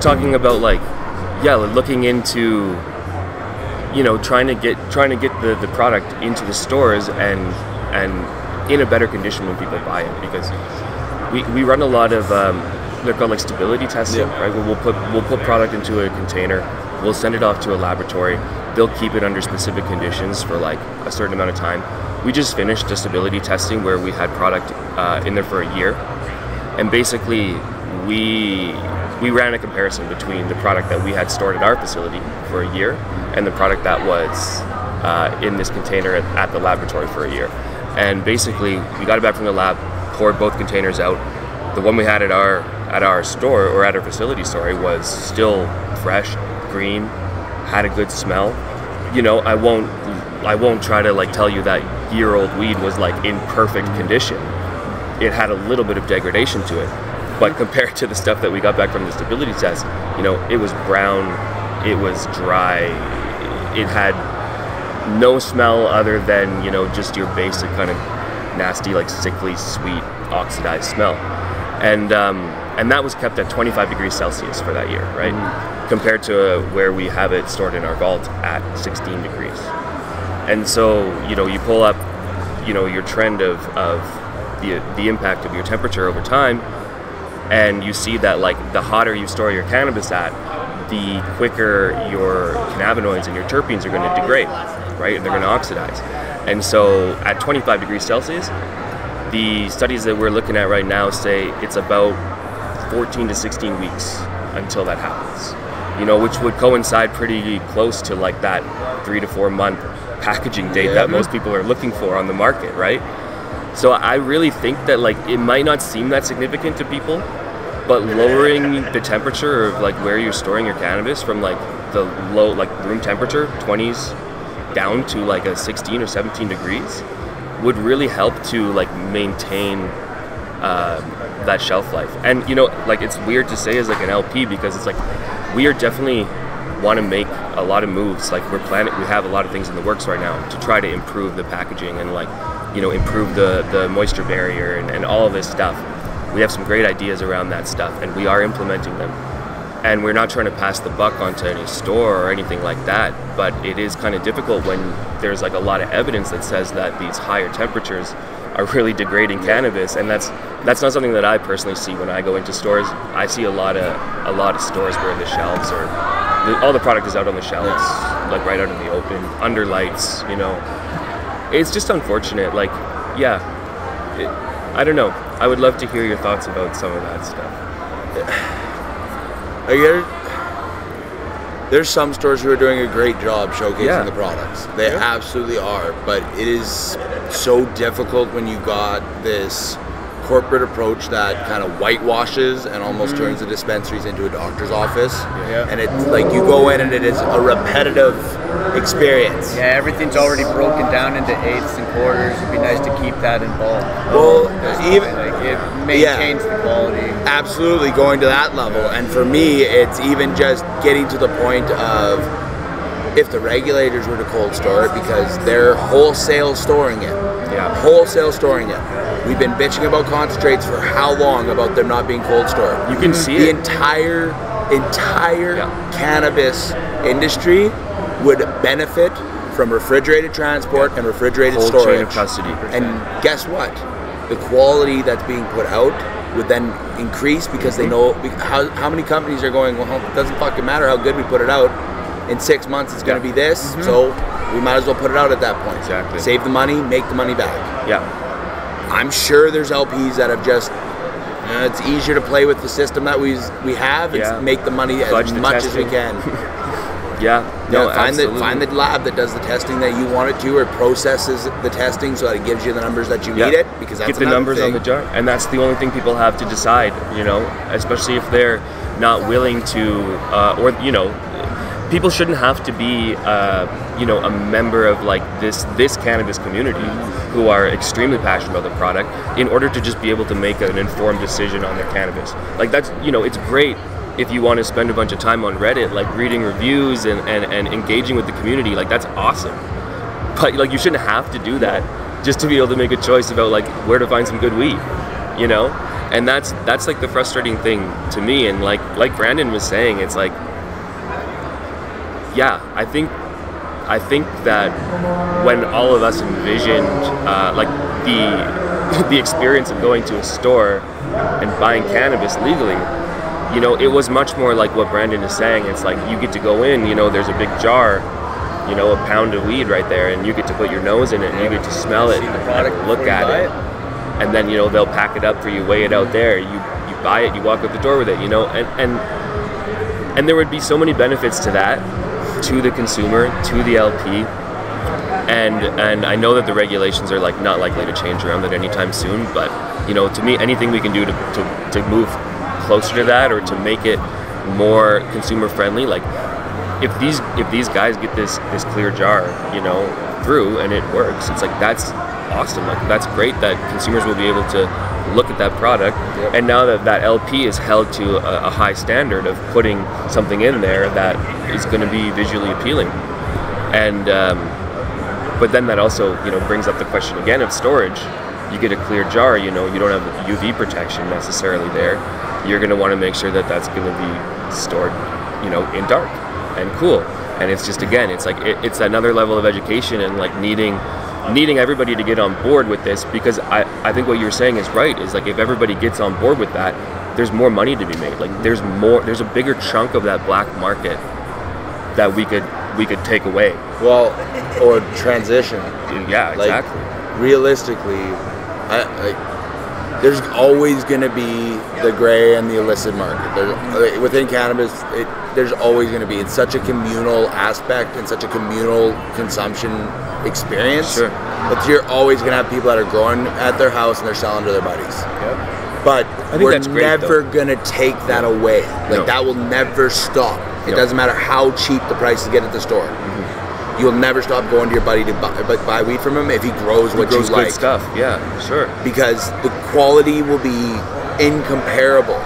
talking about like, yeah, looking into, you know, trying to get the product into the stores and in a better condition when people buy it, because we run a lot of they're called like stability testing, right? We'll put product into a container, we'll send it off to a laboratory, they'll keep it under specific conditions for like a certain amount of time. We just finished a stability testing where we had product in there for a year, and basically we ran a comparison between the product that we had stored at our facility for a year and the product that was in this container at the laboratory for a year. And basically, we got it back from the lab, poured both containers out. The one we had at our store, or at our facility, sorry, was still fresh, green, had a good smell. You know, I won't try to like tell you that year-old weed was like in perfect condition. It had a little bit of degradation to it. But compared to the stuff that we got back from the stability test, you know, it was brown, it was dry, it had no smell other than, you know, just your basic kind of nasty, like sickly, sweet, oxidized smell. And that was kept at 25 degrees Celsius for that year, right? Mm-hmm. Compared to where we have it stored in our vault at 16 degrees. And so, you know, you pull up, you know, your trend of the impact of your temperature over time, and you see that like the hotter you store your cannabis at, the quicker your cannabinoids and your terpenes are going to degrade, right? They're going to oxidize. And so at 25 degrees Celsius, the studies that we're looking at right now say it's about 14 to 16 weeks until that happens. You know, which would coincide pretty close to like that 3 to 4 month packaging date that most people are looking for on the market, right? So I really think that like it might not seem that significant to people, but lowering the temperature of like where you're storing your cannabis from like the low, like room temperature, 20s, down to like a 16 or 17 degrees would really help to like maintain that shelf life. And you know, like it's weird to say as like an LP, because it's like we are definitely want to make a lot of moves. Like we have a lot of things in the works right now to try to improve the packaging and like, you know, improve the moisture barrier and all of this stuff. We have some great ideas around that stuff, and we are implementing them. And we're not trying to pass the buck onto any store or anything like that, but it is kind of difficult when there's like a lot of evidence that says that these higher temperatures are really degrading cannabis, and that's not something that I personally see when I go into stores. I see a lot of stores where the shelves all the product is out on the shelves, like right out in the open, under lights, you know. It's just unfortunate. Like, yeah, I don't know. I would love to hear your thoughts about some of that stuff. There's some stores who are doing a great job showcasing the products. They absolutely are, but it is so difficult when you got this corporate approach that kind of whitewashes and almost turns the dispensaries into a doctor's office. And it's like you go in and it is a repetitive experience. Yeah, everything's already broken down into eighths and quarters. It'd be nice to keep that in bulk. Well, even like it maintains the quality. Absolutely, going to that level. And for me, it's even just getting to the point of if the regulators were to cold store it, because they're wholesale storing it. Wholesale storing it. We've been bitching about concentrates for how long about them not being cold stored. You can see the entire cannabis industry would benefit from refrigerated transport and refrigerated whole storage. Chain of custody. And guess what? The quality that's being put out would then increase, because they know how many companies are going, well, it doesn't fucking matter how good we put it out. In 6 months, it's going to be this, so we might as well put it out at that point. Exactly. Save the money, make the money back. Yeah. I'm sure there's LPs that have just, it's easier to play with the system that we have and make the money as much as we can. Find the lab that does the testing that you want it to, or processes the testing so that it gives you the numbers that you need it, because that's get the numbers on the jar, and that's the only thing people have to decide, you know, especially if they're not willing to, or you know, people shouldn't have to be, you know, a member of like this cannabis community who are extremely passionate about the product in order to just be able to make an informed decision on their cannabis. Like that's, you know, it's great if you want to spend a bunch of time on Reddit, like reading reviews and engaging with the community. Like that's awesome. But like you shouldn't have to do that just to be able to make a choice about like where to find some good weed, you know? And that's like the frustrating thing to me. And like Brandon was saying, it's like, yeah, I think that when all of us envisioned like the experience of going to a store and buying cannabis legally, you know, it was much more like what Brandon is saying. It's like you get to go in, you know, there's a big jar, you know, a pound of weed right there, and you get to put your nose in it, and you get to smell it, and look at it, and then, you know, they'll pack it up for you, weigh it out there, you buy it, you walk out the door with it, you know, and there would be so many benefits to that, to the consumer, to the LP, and I know that the regulations are like not likely to change around it anytime soon, but, you know, to me, anything we can do to move closer to that, or to make it more consumer friendly, like if these guys get this clear jar, you know, through, and it works, it's like, that's awesome. Like, that's great that consumers will be able to look at that product. Yep. And now that LP is held to a high standard of putting something in there that is going to be visually appealing, and but then that also, you know, brings up the question again of storage. You get a clear jar, you know, you don't have UV protection necessarily there. You're going to want to make sure that that's going to be stored, you know, in dark and cool. And it's just, again, it's like it's another level of education, and like needing everybody to get on board with this, because I think what you're saying is right, is like if everybody gets on board with that, there's more money to be made. Like there's a bigger chunk of that black market that we could take away. Well, or transition. Yeah, exactly. Like, realistically, there's always going to be the gray and the illicit market. Within cannabis, there's always going to be. It's such a communal aspect and such a communal consumption experience. Sure. But you're always going to have people that are growing at their house and they're selling to their buddies. Yep. But we're never going to take that away. Like, that will never stop. It doesn't matter how cheap the prices get at the store. Mm-hmm. You'll never stop going to your buddy to buy weed from him if he grows what you like. Good stuff, yeah, sure. Because the quality will be incomparable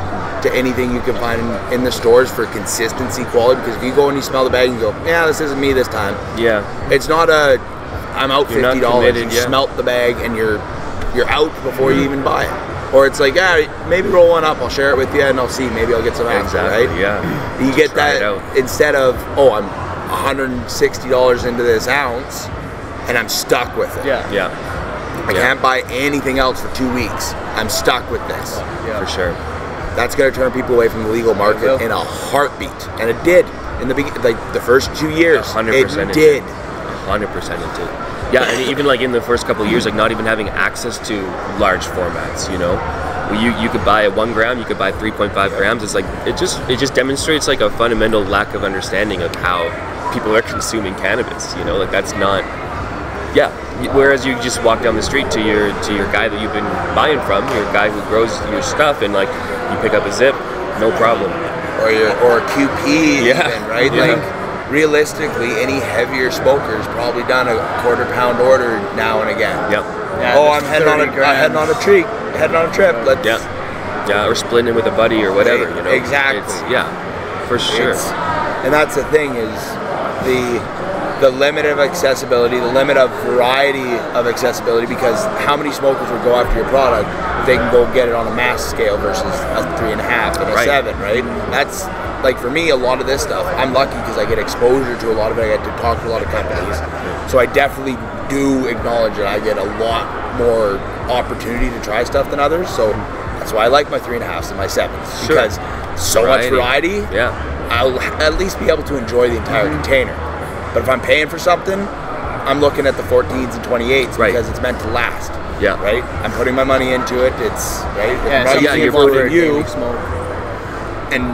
to anything you can find in the stores for consistency, quality. Because if you go and you smell the bag and you go, yeah, this isn't me this time. Yeah. It's not I'm out $50. You smelt the bag and you're out before you even buy it. Or it's like, yeah, maybe roll one up, I'll share it with you, and I'll see, maybe I'll get some after, right? Yeah. You get that instead of, oh, I'm $160 into this ounce, and I'm stuck with it. Yeah. I can't buy anything else for 2 weeks. I'm stuck with this. For sure. That's going to turn people away from the legal market in a heartbeat, and it did in the first 2 years. 100% it did. 100% it did. Yeah, and even like in the first couple of years, like not even having access to large formats, you know, you could buy a 1 gram, you could buy 3.5 grams. It's like it just demonstrates like a fundamental lack of understanding of how people are consuming cannabis. You know, like that's not. Yeah. Whereas you just walk down the street to your guy that you've been buying from, your guy who grows your stuff, and like you pick up a zip, no problem. Or a QP, even, right? Yeah. Like, realistically, any heavier smoker's probably done a quarter pound order now and again. Yep. Yeah, I'm heading on a trip. Let's or splitting it with a buddy or whatever. You know, exactly. For sure. And that's the thing, is the limit of accessibility, the limit of variety of accessibility. Because how many smokers would go after your product if they can go get it on a mass scale versus a 3.5 and a 7, right? That's. Like, for me, a lot of this stuff, I'm lucky because I get exposure to a lot of it. I get to talk to a lot of companies. So I definitely do acknowledge that I get a lot more opportunity to try stuff than others. So that's why I like my 3.5s and my 7s. Because so much variety, I'll at least be able to enjoy the entire container. But if I'm paying for something, I'm looking at the 14s and 28s because it's meant to last. Yeah. Right? I'm putting my money into it. It's, right? You're for you. And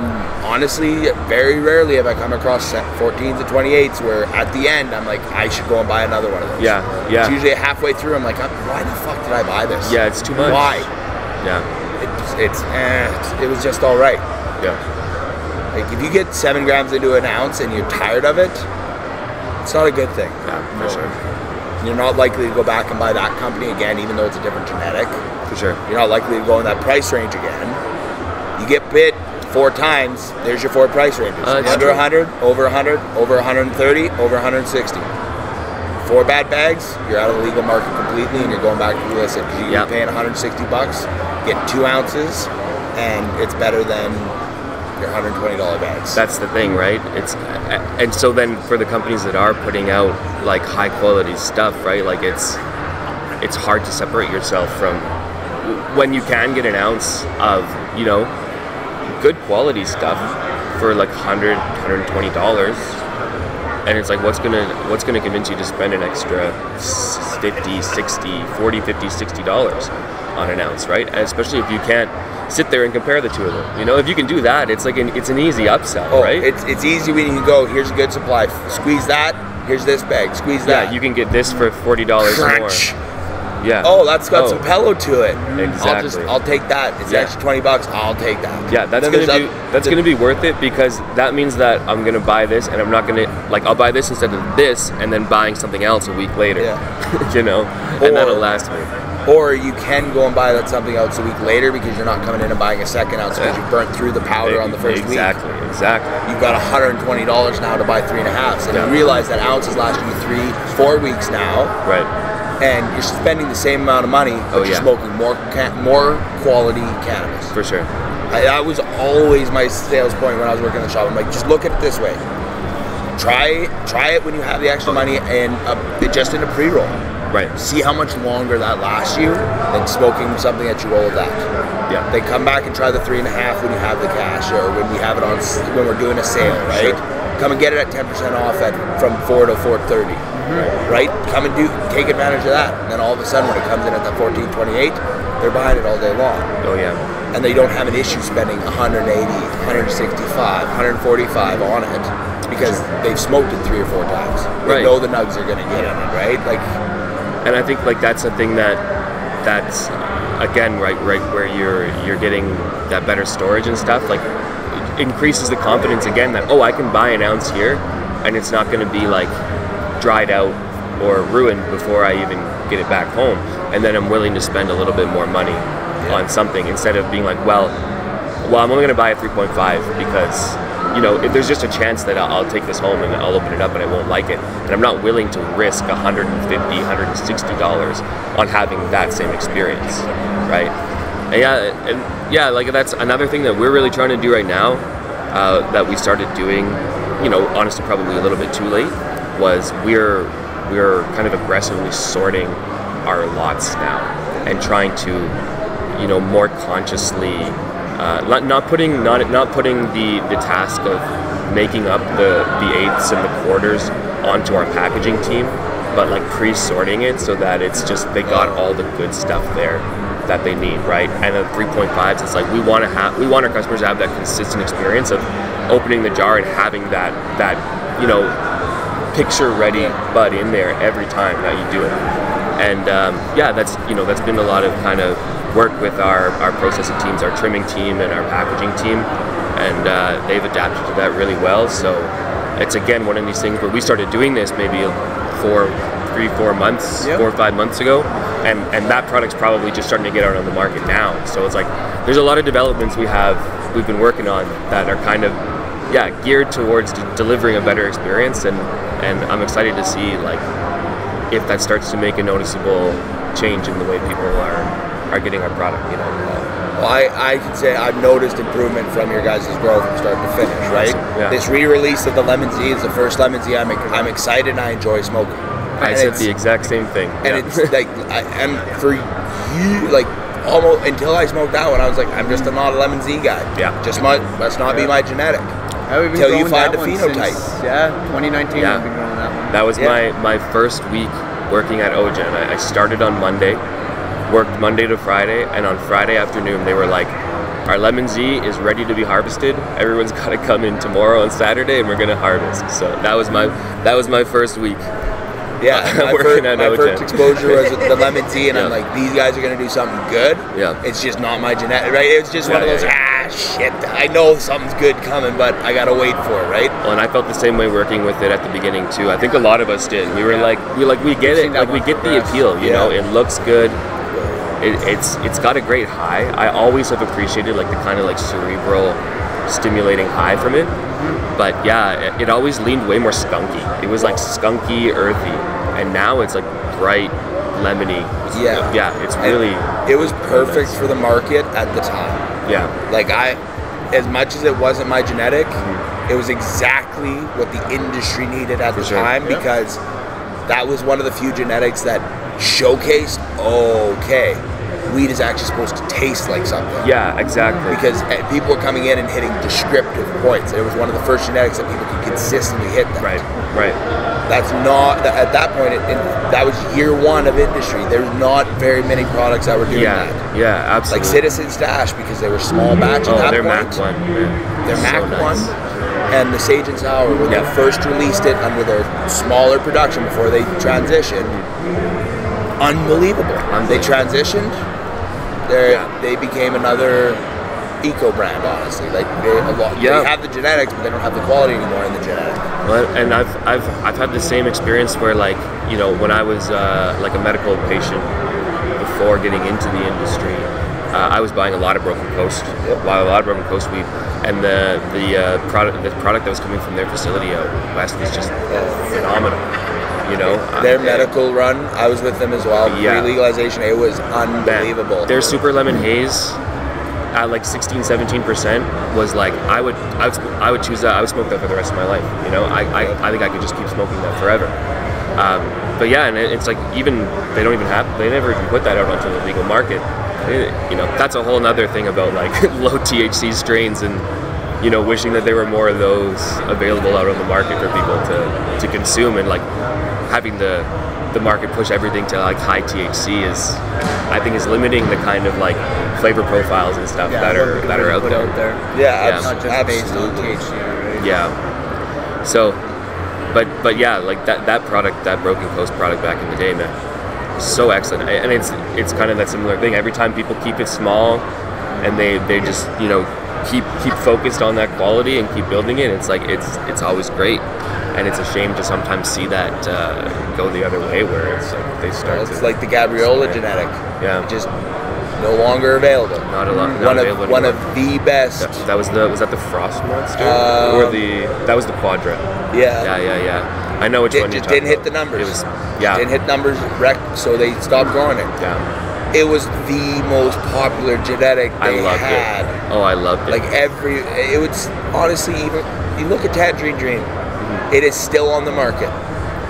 honestly, very rarely have I come across 14s and 28s where at the end I'm like, I should go and buy another one of those. Yeah. It's usually halfway through I'm like, why the fuck did I buy this? Yeah, it's too much. Why? Yeah. It was just all right. Yeah. Like, if you get 7 grams into an ounce and you're tired of it, it's not a good thing. Yeah, for sure. You're not likely to go back and buy that company again, even though it's a different genetic. For sure. You're not likely to go in that price range again. You get bit 4 times, there's your 4 price ranges. Under 100, over 100, over 130, over 160. 4 bad bags, you're out of the legal market completely, and you're going back to the illicit because you're paying $160 get 2 ounces, and it's better than your $120 bags. That's the thing, right? And so then for the companies that are putting out like high quality stuff, right? Like it's hard to separate yourself from when you can get an ounce of, you know, good quality stuff for like $100, $120, and it's like what's gonna convince you to spend an extra $50, $60, $40, $50, $60 on an ounce, right? Especially if you can't sit there and compare the two of them. You know, if you can do that, it's like it's an easy upsell, right? It's easy when you can go, here's a good supply, squeeze that, here's this bag, squeeze that. Yeah, you can get this for $40 more. Yeah. Oh, that's got some pello to it. Exactly. I'll take that. It's extra $20. I'll take that. Yeah, that's gonna be worth it, because that means that I'm gonna buy this, and I'm not gonna I'll buy this instead of this, and then buying something else a week later. Yeah. You know, and that'll last me. Or you can go and buy that something else a week later, because you're not coming in and buying a second ounce because you burnt through the powder on the first week. Exactly. You've got $120 now to buy 3.5, and you realize that ounce is lasting you 3-4 weeks now. Right. And you're spending the same amount of money, but you're smoking more quality cannabis. For sure. That was always my sales point when I was working in the shop. I'm like, just look at it this way. Try it when you have the extra money, and just in a pre-roll. Right. See how much longer that lasts you than smoking something that you roll that. Yeah. They come back and try the 3.5 when you have the cash, or when we have it on, when we're doing a sale, right? Sure. Come and get it at 10% off from 4 to 4:30. Right? Come and take advantage of that. And then all of a sudden, when it comes in at the 14.28, they're buying it all day long. Oh yeah. And they don't have an issue spending 180, 165, 145 on it, because they've smoked it 3 or 4 times. They know the nugs are going to get on it, right? Like, and I think like that's a thing that's again right where you're getting that better storage and stuff. Like, it increases the confidence again that, oh, I can buy an ounce here, and it's not going to be like dried out or ruined before I even get it back home, and then I'm willing to spend a little bit more money on something, instead of being like, well I'm only going to buy a 3.5 because, you know, if there's just a chance that I'll take this home and I'll open it up and I won't like it, and I'm not willing to risk $150, $160 on having that same experience, right? And like that's another thing that we're really trying to do right now, that we started doing, you know, honestly probably a little bit too late, was we're kind of aggressively sorting our lots now, and trying to, you know, more consciously not putting the task of making up the eighths and the quarters onto our packaging team, but like pre-sorting it so that it's just they got all the good stuff there that they need, right? And the 3.5s, it's like we want our customers to have that consistent experience of opening the jar and having that you know, picture ready bud in there every time that you do it. And that's been a lot of kind of work with our processing teams, our trimming team, and our packaging team, and they've adapted to that really well. So it's again one of these things where we started doing this maybe 4 or 5 months ago, and that product's probably just starting to get out on the market now. So it's like there's a lot of developments we've been working on that are kind of geared towards delivering a better experience, and I'm excited to see like if that starts to make a noticeable change in the way people are getting our product, you know. Well, I can say I've noticed improvement from your guys' grow from start to finish, right? Yeah. This re-release of the Lemon Z is the first Lemon Z I'm excited and I enjoy smoking. I said the exact same thing. And it's like, for you, like, almost until I smoked that one, I was like, I'm just not a Lemon Z guy. Yeah. Must not be my genetic. Until you find a phenotype. Since, 2019 I've been growing that one. That was my first week working at OGEN. I started on Monday, worked Monday to Friday, and on Friday afternoon they were like, our Lemon Z is ready to be harvested. Everyone's got to come in tomorrow on Saturday and we're going to harvest. So that was my first week. Yeah, my first exposure was with the Lemon Z, and I'm like, these guys are going to do something good. Yeah. It's just not my genetic, right? It's just one of those, shit, I know something's good coming, but I got to wait for it, right? Well, and I felt the same way working with it at the beginning too. I think a lot of us did. We were like, we get it. Like, we get the appeal, you know, it looks good. It's got a great high. I always have appreciated like the kind of like cerebral stimulating high from it. But it always leaned way more skunky. It was like skunky, earthy, and now it's like bright lemony. Yeah. Yeah, it's really... It was perfect for the market at the time. Yeah. Like as much as it wasn't my genetic, it was exactly what the industry needed at the time, because that was one of the few genetics that showcased, okay, weed is actually supposed to taste like something. Yeah, exactly. Because people were coming in and hitting descriptive points. It was one of the first genetics that people could consistently hit that. Right. That's not, at that point, that was year one of industry. There were not very many products that were doing that. Yeah, absolutely. Like Citizen Stash, because they were small batch at that their point. Mac 1. Yeah. Their Mac So 1. nice. And the Sage and Sour, when they first released it under their smaller production before they transitioned, unbelievable. They transitioned, they became another eco brand, honestly. Like they have the genetics, but they don't have the quality anymore in the genetic. Well, and I've had the same experience where, like, you know, when I was like a medical patient before getting into the industry, I was buying a lot of Broken Coast, weed, and the product that was coming from their facility out west is just phenomenal. You know, their medical run, I was with them as well. Pre-legalization, it was unbelievable. Their Super Lemon Haze at like 16-17% was like, I would choose that. I would smoke that for the rest of my life. You know, I think I could just keep smoking that forever. But yeah, and it's like, even they never even put that out onto the legal market. You know, that's a whole nother thing about like low THC strains, and you know, wishing that there were more of those available out on the market for people to consume, and like having the market push everything to like high THC I think is limiting the kind of like flavor profiles and stuff that are out there. Yeah, not just based on THC, right? Yeah. So, but yeah, like that product, that Broken Coast product back in the day, man, so excellent. And it's kind of that similar thing. Every time people keep it small, and they just, you know, keep focused on that quality and keep building it, it's like it's always great. And it's a shame to sometimes see that go the other way, where it's like they start. It's like the Gabriola genetic. Yeah. Just no longer available. Not available. One of the best. Was that the Frost Monster, or that was the Quadra? Yeah. I know which one. It just didn't hit the numbers. It was didn't hit numbers, so they stopped growing it. Yeah. It was the most popular genetic they had. Oh, I loved it. Like it was honestly, even you look at Tangerine Dream. It is still on the market.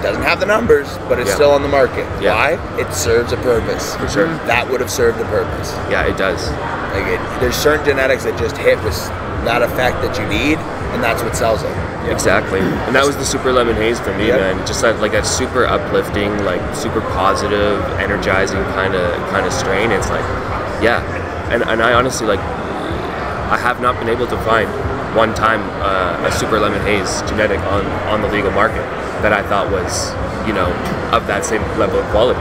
Doesn't have the numbers, but it's still on the market. Yeah. Why? It serves a purpose. For sure. That would have served a purpose. Yeah, it does. Like there's certain genetics that just hit with that effect that you need, and that's what sells it. Yeah. Exactly. And that was the Super Lemon Haze for me, man. Just that super uplifting, like super positive, energizing kind of strain. It's like, and I honestly, like, I have not been able to find one time a Super Lemon Haze genetic on the legal market that I thought was, you know, of that same level of quality.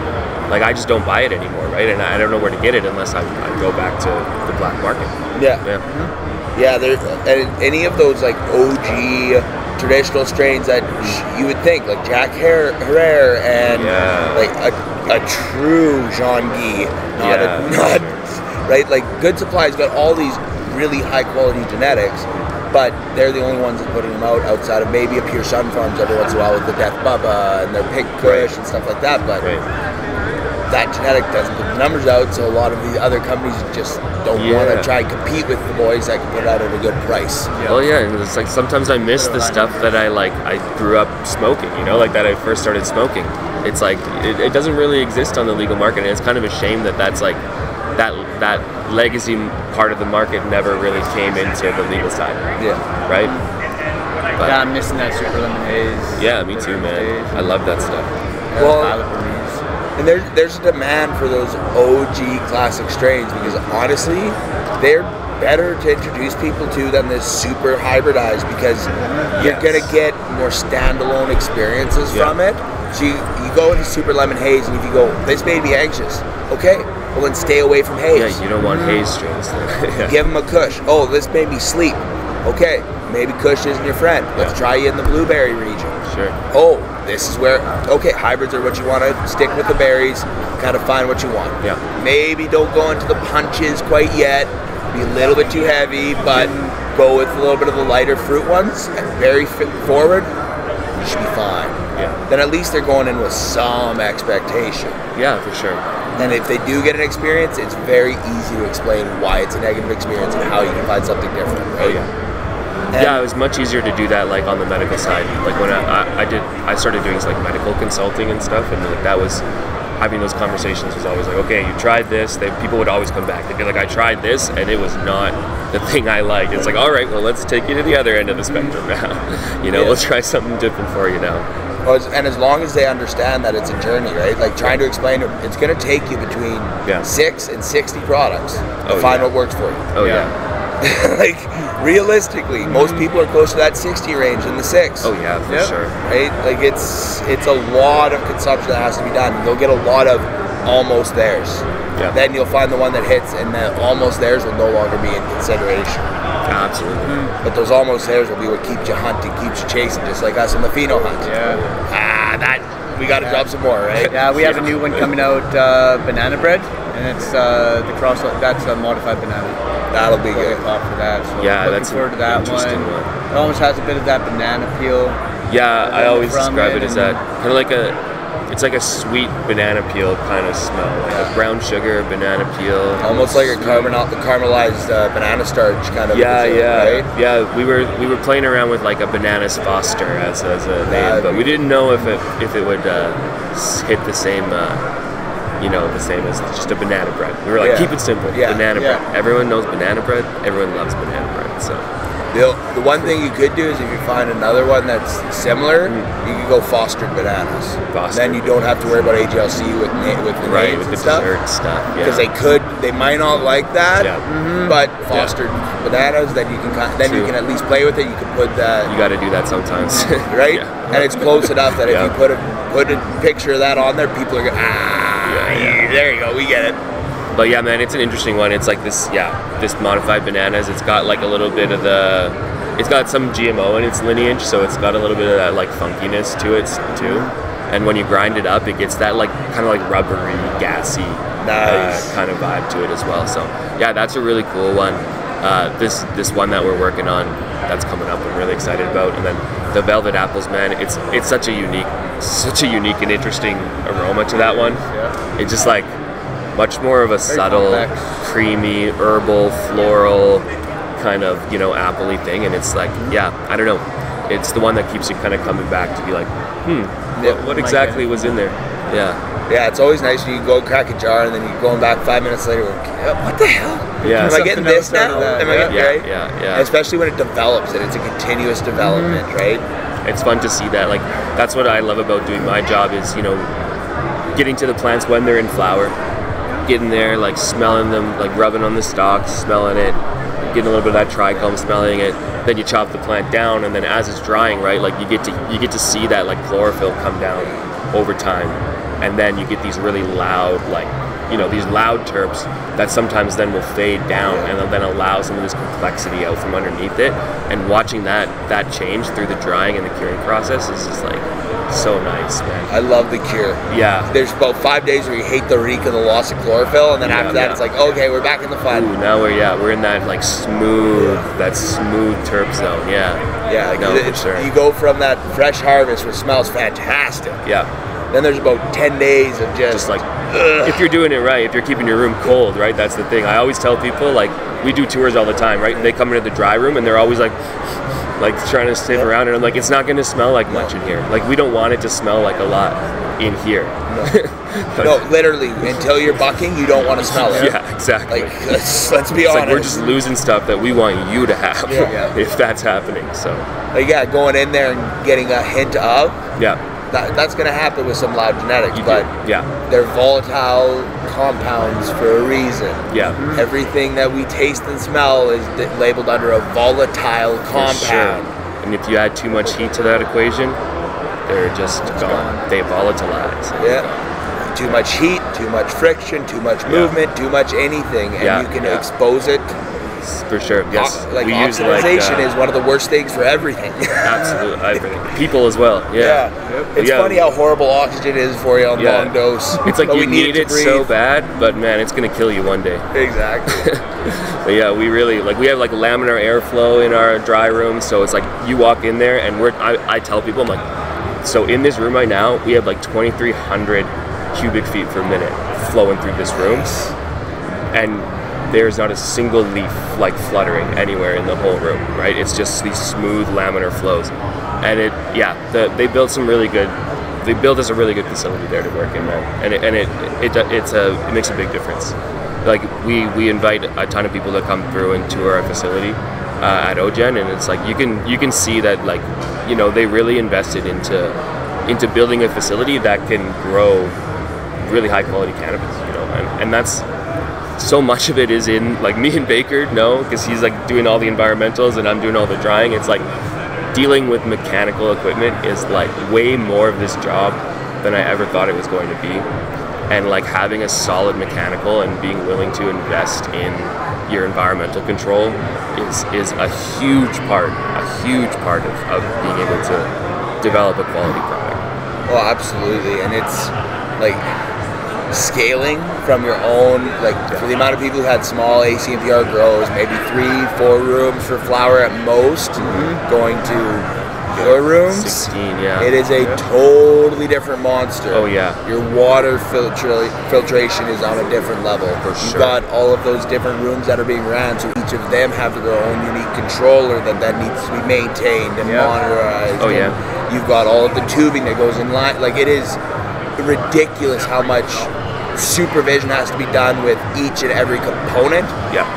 Like, I just don't buy it anymore, right? And I don't know where to get it unless I go back to the black market. Yeah, and any of those like OG traditional strains that you would think, like Jack Herrera and like a true Jean Guy, not right? Like Good Supply's got all these really high quality genetics, but they're the only ones that putting them out outside of maybe a Pure Sun Farms every once in a while with the Death Bubba and their Pink Kush and stuff like that. But that genetic doesn't put the numbers out, so a lot of the other companies just don't want to try and compete with the boys that can put it out at a good price. Well, and it's like sometimes I miss the stuff that I grew up smoking, you know, like that I first started smoking. It's like it doesn't really exist on the legal market, and it's kind of a shame that's like that legacy part of the market never really came into the legal side. Right? But, I'm missing that Super Lemon Haze. Yeah, me too, man. I love that stuff. And there's a demand for those OG classic strains, because honestly, they're better to introduce people to than this super hybridized, because you're gonna get more standalone experiences from it. So you go into Super Lemon Haze, and if you go, this made me anxious, okay, well then stay away from haze. Yeah, you don't want haze strains. Give them a Kush. Oh, this made me sleep. Okay, maybe Kush isn't your friend. Let's try you in the blueberry region. Sure. Oh, this is where, okay, hybrids are what you want to stick with the berries, kind of find what you want. Yeah. Maybe don't go into the punches quite yet, be a little bit too heavy, but go with a little bit of the lighter fruit ones, and berry forward, you should be fine. then at least they're going in with some expectation. Yeah, for sure. And if they do get an experience, it's very easy to explain why it's a negative experience and how you can find something different, right? Yeah, it was much easier to do that like on the medical side. Like when I started doing like medical consulting and stuff, and like that was having those conversations was always like, okay, you tried this. People would always come back. They'd be like, I tried this, and it was not the thing I liked. It's like, all right, well, let's take you to the other end of the spectrum now. You know, we'll try something different for you now. And as long as they understand that it's a journey, right? Like trying to explain it, it's going to take you between 6 and 60 products to find what works for you. Oh yeah. Like realistically, most people are close to that 60 range in the 6. Oh yeah, for sure. Right? Like it's a lot of consumption that has to be done. You'll get a lot of almost theirs. Yeah. Then you'll find the one that hits, and the almost theirs will no longer be in consideration. Absolutely. But those almost theirs will be what keeps you hunting, keeps you chasing, just like us in the pheno hunt. We got to drop some more, right? Yeah, we have a new one coming out, banana bread, and it's the cross. That's a modified banana. That'll be good. For that. So that's forward to that interesting one. It almost has a bit of that banana peel. Yeah, I always describe it as that kind of like it's like a sweet banana peel kind of smell, like a brown sugar banana peel. Almost like a caramelized banana starch kind of. Right? Yeah. We were playing around with like a bananas Foster as a name, but we didn't know if it would hit the same. The same as just a banana bread. We were like, keep it simple. Banana bread. Everyone knows banana bread. Everyone loves banana bread. So. The one thing you could do is if you find another one that's similar, you could go fostered bananas. Then you don't have to worry about AGLC with the names with and the stuff. dessert stuff. Because they might not like that. But fostered bananas, then you can at least play with it. You can put that. You got to do that sometimes, right? And it's close enough that if you put a picture of that on there, people are going, there you go, we get it. But yeah, man, it's an interesting one. It's like this modified bananas. It's got like a little bit of it's got some GMO in its lineage, so it's got a little bit of that like funkiness to it too. And when you grind it up, it gets that like kind of like rubbery, gassy kind of vibe to it as well. So yeah, that's a really cool one. This one that we're working on that's coming up, I'm really excited about. And then the Velvet Apples, man, it's such a unique and interesting aroma to that one. It's just like much more of a subtle, creamy, herbal, floral kind of, apple-y thing. And it's like, I don't know. It's the one that keeps you kind of coming back to be like, what exactly was in there? Yeah, it's always nice when you go crack a jar and then you're going back 5 minutes later going, what the hell? Am I getting this now? Yeah. Especially when it develops and it's a continuous development, right? It's fun to see that. Like, that's what I love about doing my job is, getting to the plants when they're in flower. Getting there, like smelling them, like rubbing on the stalks, smelling it, getting a little bit of that trichome, smelling it. Then you chop the plant down, and then as it's drying, right, like you get to see that like chlorophyll come down over time, and then you get these really loud, like these loud terps that sometimes then will fade down and then allow some of this complexity out from underneath it. And watching that change through the drying and the curing process is just like so nice, man. I love the cure. Yeah. There's about 5 days where you hate the reek of the loss of chlorophyll, and then after that it's like, okay, we're back in the fun. Ooh, now we're in that like smooth terp zone. For sure. You go from that fresh harvest which smells fantastic. Then there's about 10 days of just like, if you're doing it right, if you're keeping your room cold, right? That's the thing. I always tell people, like, we do tours all the time, right? And they come into the dry room and they're always like trying to sniff around, and I'm like, it's not going to smell like much in here. Like, we don't want it to smell like a lot in here. No, literally, until you're bucking, you don't want to smell it. Yeah, exactly. Like, let's be honest. Like we're just losing stuff that we want you to have if that's happening. So, going in there and getting a hint of. That's going to happen with some loud genetics, but they're volatile compounds for a reason. Everything that we taste and smell is labeled under a volatile compound. Sure. And if you add too much heat to that equation, they're just gone. They volatilize. Too much heat, too much friction, too much movement, too much anything, and you can expose it. For sure, yes. Like oxidization is one of the worst things for everything. Absolutely, everything. People as well. It's funny how horrible oxygen is for you on long dose. It's like you need it so bad, but man, it's gonna kill you one day. Exactly. But we really we have like laminar airflow in our dry room, so it's like you walk in there and I tell people, I'm like, So in this room right now, we have like 2,300 cubic feet per minute flowing through this room, and there's not a single leaf like fluttering anywhere in the whole room, right? It's just these smooth laminar flows, and they built some really good. They built us a really good facility there to work in, man, and it makes a big difference. Like we invite a ton of people to come through and tour our facility at OGEN, and it's like you can see that, like, you know, they really invested into building a facility that can grow really high quality cannabis, you know, and that's so much of it is in, like, me and Baker know, because he's like doing all the environmentals and I'm doing all the drying. It's like dealing with mechanical equipment is like way more of this job than I ever thought it was going to be, and like having a solid mechanical and being willing to invest in your environmental control is a huge part of being able to develop a quality product. Oh, absolutely. And it's like scaling from your own, like, for the amount of people who had small ACMPR grows, maybe 3-4 rooms for flower at most, going to your rooms, 16, yeah. It is a totally different monster. Oh yeah. Your water filtration is on a different level. You've got all of those different rooms that are being ran, so each of them have their own unique controller that needs to be maintained and monitored. Oh yeah. You've got all of the tubing that goes in line. Like, it is ridiculous how much supervision has to be done with each and every component,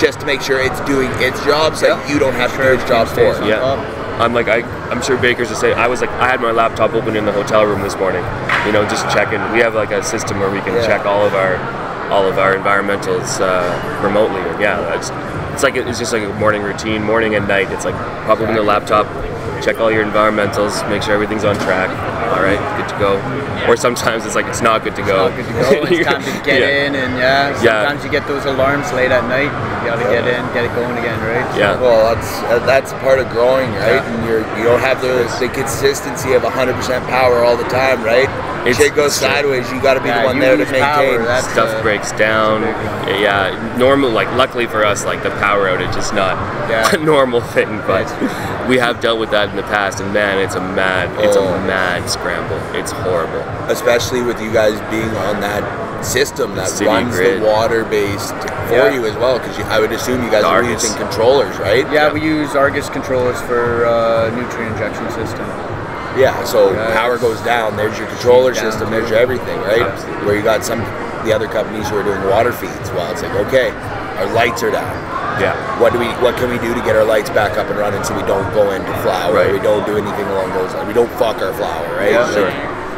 just to make sure it's doing its job, so you don't have to do its job for it. Yeah. I'm sure Baker's the same. I had my laptop open in the hotel room this morning, you know, just checking. We have like a system where we can check all of our environmentals remotely. And it's just like a morning routine, morning and night. It's like pop open the laptop, check all your environmentals, make sure everything's on track. All right, good to go. Or sometimes it's like it's not good to go. It's not good to go. It's time to get in, and sometimes you get those alarms late at night. You gotta get in, get it going again, right? Yeah. Well, that's part of growing, right? And you don't have the consistency of 100% power all the time, right? Shit goes sideways. You got to be the one there to maintain. Stuff breaks down. Normal. Like, luckily for us, like, the power outage is not a normal thing, but we have dealt with that in the past, and man, it's a mad scramble. It's horrible. Especially with you guys being on that system that City runs grid. the water-based for you as well, because I would assume you guys are using controllers, right? Yeah, we use Argus controllers for nutrient injection system. Yeah, so power goes down, there's your controller system, there's your everything, right? Absolutely. Where you got the other companies who are doing water feeds. Well, it's like, okay, our lights are down. Yeah. What can we do to get our lights back up and running so we don't go into flower? Right. We don't do anything along those lines. We don't fuck our flower, right? Yeah, sure.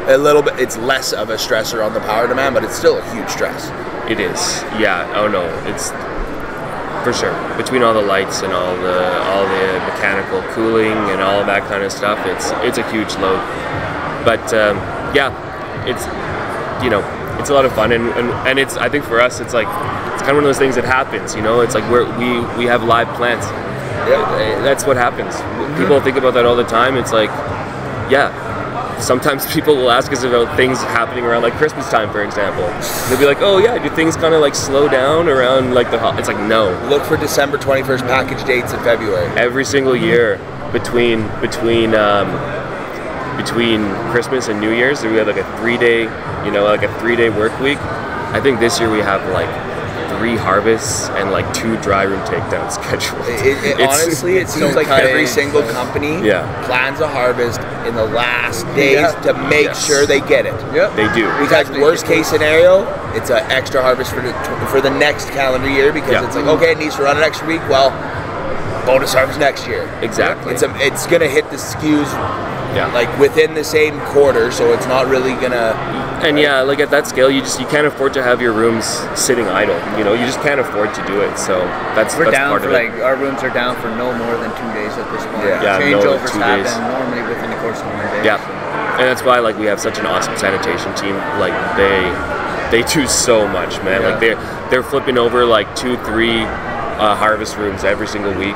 A little bit. It's less of a stressor on the power demand, but it's still a huge stress. It is. Yeah. Oh no. It's for sure. Between all the lights and all the mechanical cooling and all of that kind of stuff, it's a huge load. But it's, you know, it's a lot of fun, and it's, I think for us it's like, it's kind of one of those things that happens, you know. It's like we have live plants. That's what happens. People think about that all the time. It's like, sometimes people will ask us about things happening around, like, Christmas time, for example. They'll be like, oh yeah, do things kind of like slow down around like it's like, no. Look for December 21st package dates in February. Every single year between Christmas and New Year's, we have like a 3-day work week. I think this year we have like 3 harvests and like 2 dry room takedowns scheduled. Honestly, it seems like every single company plans a harvest in the last days to make sure they get it. Yep. They do. Because worst case scenario, it's an extra harvest for the next calendar year, because it's like, okay, it needs to run an extra week. Well, bonus harvest next year. Exactly. It's gonna hit the SKUs like within the same quarter, so it's not really gonna. And like at that scale, you can't afford to have your rooms sitting idle. You know, you just can't afford to do it. So that's part of it. Like, our rooms are down for no more than 2 days at this point. Changeovers happen normally within the course of 1 day. Yeah, and that's why, like, we have such an awesome sanitation team. Like, they do so much, man. Like, they're flipping over like 2-3 harvest rooms every single week.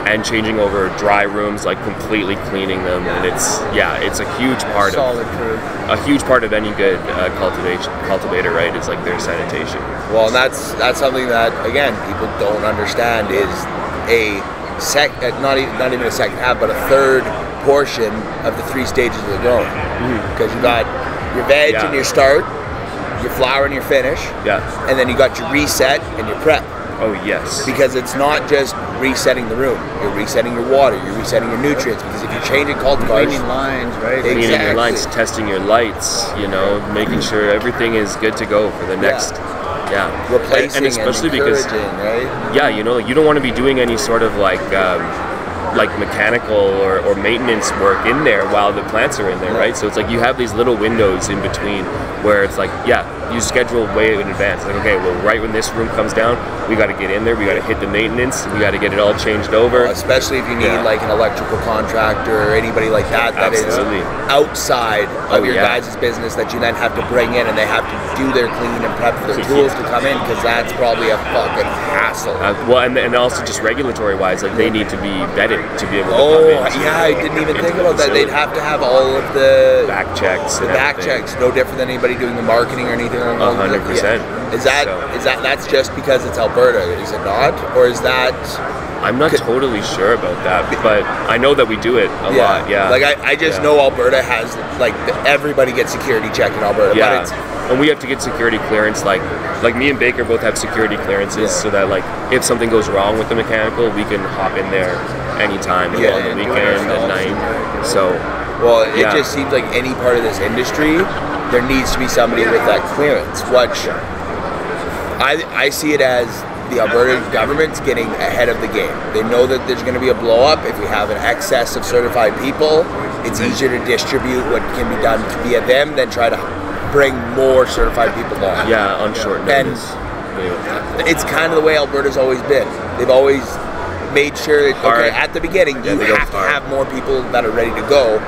And changing over dry rooms, like completely cleaning them, and it's a huge part a huge part of any good cultivator, right? It's like their sanitation. Well, and that's something that, again, people don't understand is not even a second half, but a third portion of the 3 stages of the growing, because you got your veg and your start, your flower and your finish, and then you got your reset and your prep. Oh yes. Because it's not just resetting the room. You're resetting your water. You're resetting your nutrients. Because if you're changing cultivars, cleaning lines, right? Cleaning your lines, testing your lights. You know, making sure everything is good to go for the next. Replacing and especially because, right? Yeah, you know, you don't want to be doing any sort of like mechanical or maintenance work in there while the plants are in there, right? So it's like you have these little windows in between where it's like, you schedule way in advance. Like, okay, well, right when this room comes down, we got to get in there, we got to hit the maintenance, we got to get it all changed over. Especially if you need like an electrical contractor or anybody like that is outside of your guys' business that you then have to bring in, and they have to do their clean and prep for their tools to come in, because that's probably a fucking hassle. Well, and also just regulatory wise, like they need to be vetted to be able to come in. I didn't even think about that. They'd have to have all of the back checks. No different than anybody doing the marketing or anything. 100%. Is that's just because it's Alberta? Is it not, or is that? I'm not totally sure about that, but I know that we do it a lot. Yeah. Like I just know Alberta has everybody gets security check in Alberta. Yeah. And we have to get security clearance. Like me and Baker both have security clearances, so that like if something goes wrong with the mechanical, we can hop in there anytime, on the weekend, at night. So. Well, it just seems like any part of this industry, there needs to be somebody with that clearance, which I see it as the Alberta government's getting ahead of the game. They know that there's going to be a blow up. If we have an excess of certified people, it's easier to distribute what can be done via them than try to bring more certified people on. Yeah, on short notice. And it's kind of the way Alberta's always been. They've always made sure that, at the beginning, you have to have more people that are ready to go,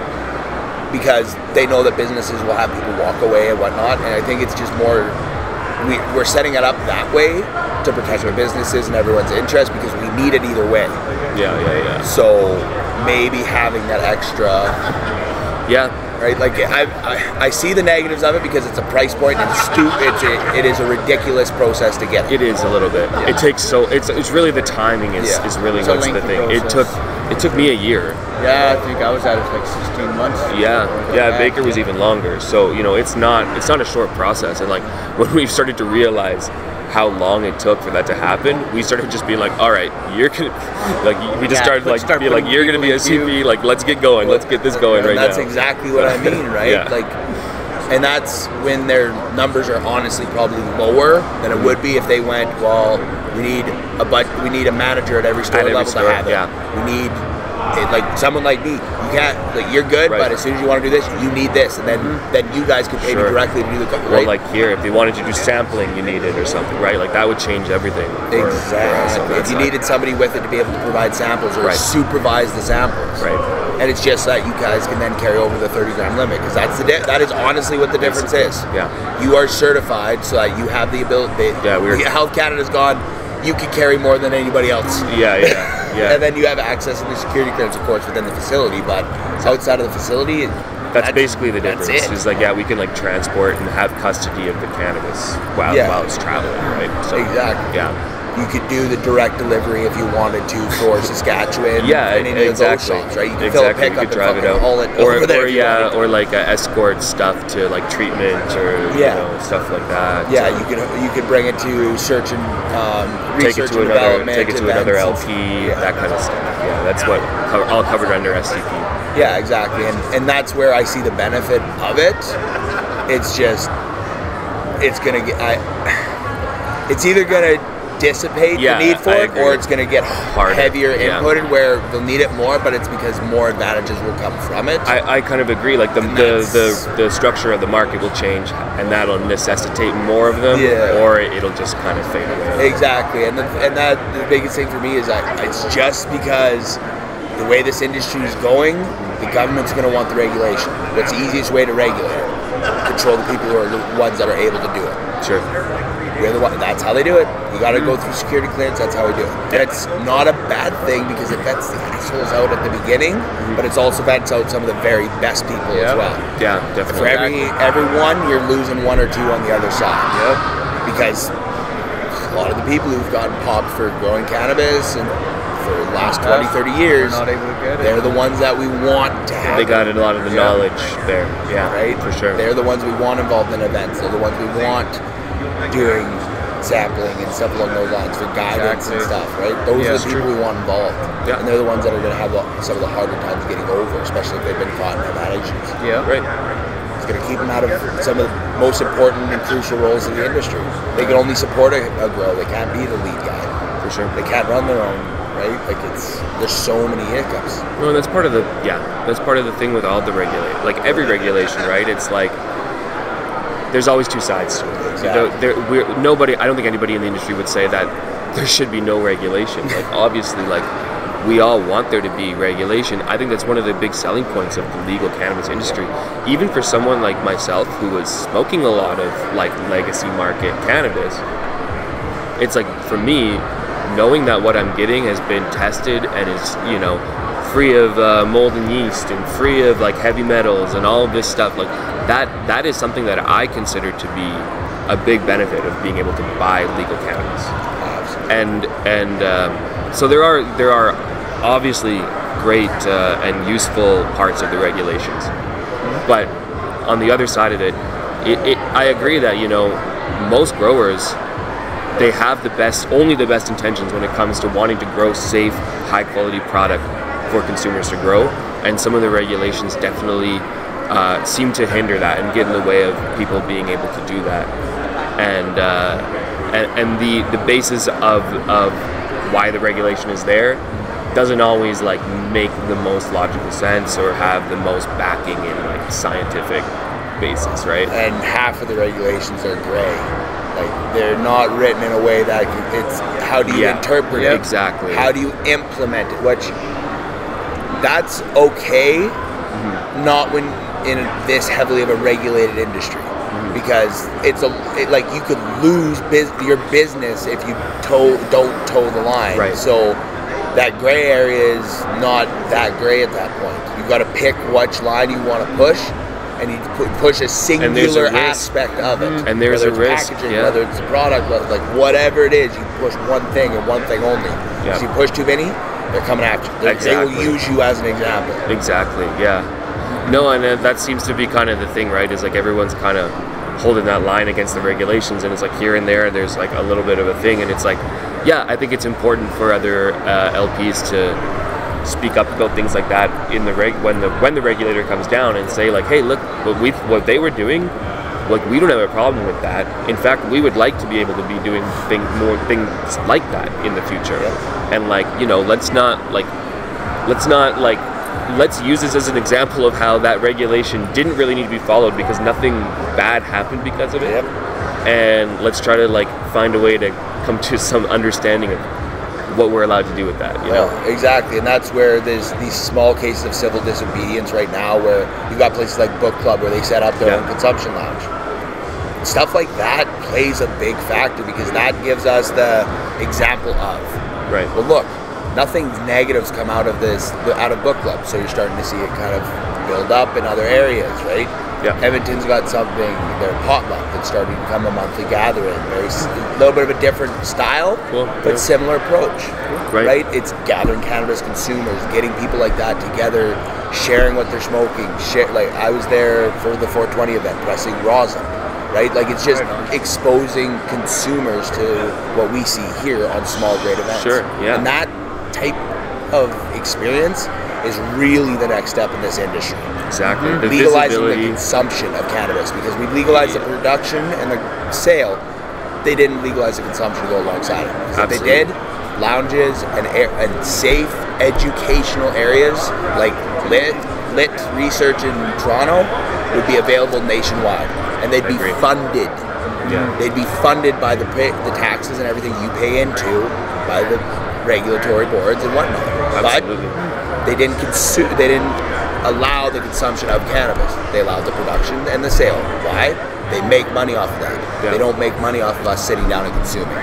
because they know that businesses will have people walk away and whatnot. And I think it's just more, we're setting it up that way to protect our businesses and everyone's interest, because we need it either way. Yeah. So maybe having that extra. Right, like I see the negatives of it, because it's a price point and it is a ridiculous process to get. It is a little bit. It takes it's really the timing is really what's the thing. It took me a year. Yeah, I think I was at it for like 16 months. Yeah. Baker was even longer. So it's not a short process. And like when we started to realize how long it took for that to happen, we started just being like, all right, you're gonna we just started being like, you're gonna be a CP, like let's get going, let's get this going right now. That's exactly what I mean, right? Like, and that's when their numbers are honestly probably lower than it would be if they went, well, we need a manager at every store level to have it. We need like someone like me. You can't, like, you're good, but as soon as you want to do this, you need this, and then you guys can pay me directly to do the right? Well, like here, if they wanted to do sampling, you need it or something, right? Like that would change everything. Exactly. If you needed somebody with it to be able to provide samples or supervise the samples, and it's just that you guys can then carry over the 30-gram limit, because that is honestly what the difference is. You are certified so that you have the ability. Health Canada's gone. You can carry more than anybody else. And then you have access to the security clearance, of course, within the facility. But outside of the facility, that's basically the difference. It's like, we can like transport and have custody of the cannabis while it's traveling, right? So, you could do the direct delivery if you wanted to for Saskatchewan. And any of those shops, right? You can fill a pickup and drive it out, haul it over there. Or like escort stuff to like treatment or stuff like that. You could bring it to search and research and development. Take it to another LP, that kind of stuff. That's what all covered under STP. Yeah, exactly, and that's where I see the benefit of it. It's just, it's either gonna dissipate the need for it, or it's going to get heavier inputted where they'll need it more, but it's because more advantages will come from it. I kind of agree. Like the structure of the market will change, and that'll necessitate more of them, or it'll just kind of fade away. Exactly, and that the biggest thing for me is that it's just because the way this industry is going, the government's going to want the regulation. What's the easiest way to regulate it? Control the people who are the ones that are able to do it. Sure. That's how they do it. You got to go through security clearance. That's how we do it. And it's not a bad thing, because it vets the assholes out at the beginning, but it's also vets out some of the very best people as well. Yeah, definitely. For everyone, you're losing one or two on the other side. Because a lot of the people who've gotten popped for growing cannabis and for the last 20, 30 years, not able to get it. they're the ones that we want to have. They got a lot of the knowledge there. Yeah, right? For sure. They're the ones we want involved in events. They're the ones we want doing sampling and stuff along those lines for guidance and stuff, right? Those are the people we want involved. Yeah. And they're the ones that are going to have some of the harder times getting over, especially if they've been caught and have had issues. Yeah. Right. It's going to keep them out of some of the most important and crucial roles in the industry. They can only support a grow. They can't be the lead guy. For sure. They can't run their own, right? Like there's so many hiccups. No, that's part of the thing with all the like every regulation, right? It's like there's always two sides to it. Exactly. I don't think anybody in the industry would say that there should be no regulation. Like obviously, like we all want there to be regulation. I think that's one of the big selling points of the legal cannabis industry. Even for someone like myself who was smoking a lot of like legacy market cannabis, it's like for me, knowing that what I'm getting has been tested and is, free of mold and yeast and free of like heavy metals and all of this stuff, like that is something that I consider to be a big benefit of being able to buy legal cannabis. And so there are obviously great and useful parts of the regulations, but on the other side of it, I agree that most growers, they have only the best intentions when it comes to wanting to grow safe, high quality product for consumers to grow, and some of the regulations definitely seem to hinder that and get in the way of people being able to do that. And the basis of why the regulation is there doesn't always like make the most logical sense or have the most backing in like scientific basis, right? And half of the regulations are gray. Like they're not written in a way that it's how do you interpret it? Exactly. How do you implement it? That's okay, not when in this heavily of a regulated industry, because like you could lose your business if you don't toe the line. Right. So that gray area is not that gray at that point. You've got to pick which line you want to push, and you push a singular aspect of it. And there's a risk. Packaging, whether it's the product, like whatever it is, you push one thing and one thing only. Yeah. If you push too many, they're coming after you. They will use you as an example. Exactly, yeah. No, and that seems to be kind of the thing, right? Is like everyone's kind of holding that line against the regulations, and it's like here and there's like a little bit of a thing, and it's like, yeah, I think it's important for other LPs to speak up about things like that in the when the regulator comes down and say like, hey, look, what they were doing, like we don't have a problem with that. In fact, we would like to be able to be doing more things like that in the future. And like, let's use this as an example of how that regulation didn't really need to be followed because nothing bad happened because of it. And let's try to like find a way to come to some understanding of what we're allowed to do with that, exactly. And that's where there's these small cases of civil disobedience right now, where you've got places like Book Club where they set up their own consumption lounge. Stuff like that plays a big factor because that gives us the example of, right, well, look, nothing negative's come out of Book Club, so you're starting to see it kind of build up in other areas, right? Yeah. Edmonton's got something, their potluck, that's starting to become a monthly gathering. There's a little bit of a different style, but similar approach, right? It's gathering cannabis consumers, getting people like that together, sharing what they're smoking. Like I was there for the 420 event, pressing rosin, right? Like it's just exposing consumers to what we see here on small grade events. Sure, yeah. And that type of experience is really the next step in this industry. Exactly. The legalizing the consumption of cannabis, because we legalized the production and the sale. They didn't legalize the consumption to go alongside it. Because if they did, lounges and safe educational areas like lit research in Toronto would be available nationwide, and they'd be funded. Yeah. They'd be funded by the taxes and everything you pay into by the regulatory boards and whatnot. Absolutely. But they didn't allow the consumption of cannabis. They allowed the production and the sale. Why? They make money off of that. Yeah. They don't make money off of us sitting down and consuming.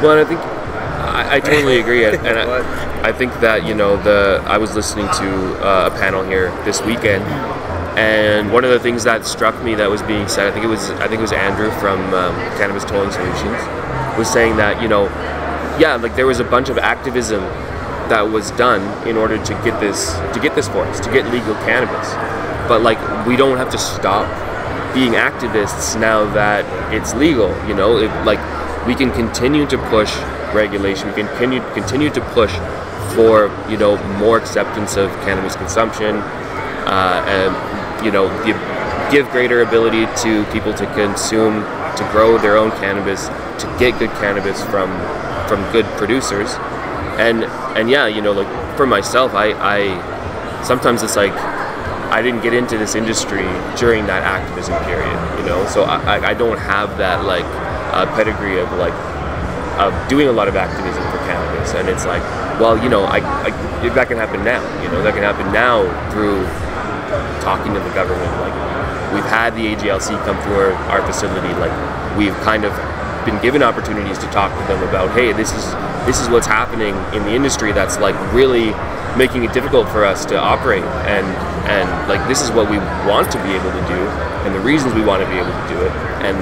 Well, and I think I totally agree, and I think that I was listening to a panel here this weekend, and one of the things that struck me that was being said, I think it was Andrew from Cannabis Tolling Solutions, was saying that like there was a bunch of activism that was done in order to get this for us, to get legal cannabis. But like, we don't have to stop being activists now that it's legal. You know, like, we can continue to push regulation. We can continue to push for, you know, more acceptance of cannabis consumption, and, you know, give greater ability to people to consume, to grow their own cannabis, to get good cannabis from good producers. And yeah, you know, like, for myself, I sometimes it's like, I didn't get into this industry during that activism period, you know, so I don't have that, like, pedigree of, like, of doing a lot of activism for cannabis. And it's like, well, you know, that can happen now, you know, that can happen now through talking to the government. Like, we've had the AGLC come through our facility. Like, we've kind of been given opportunities to talk to them about, hey, this is what's happening in the industry that's, like, really making it difficult for us to operate, and like, this is what we want to be able to do, and the reasons we want to be able to do it. And,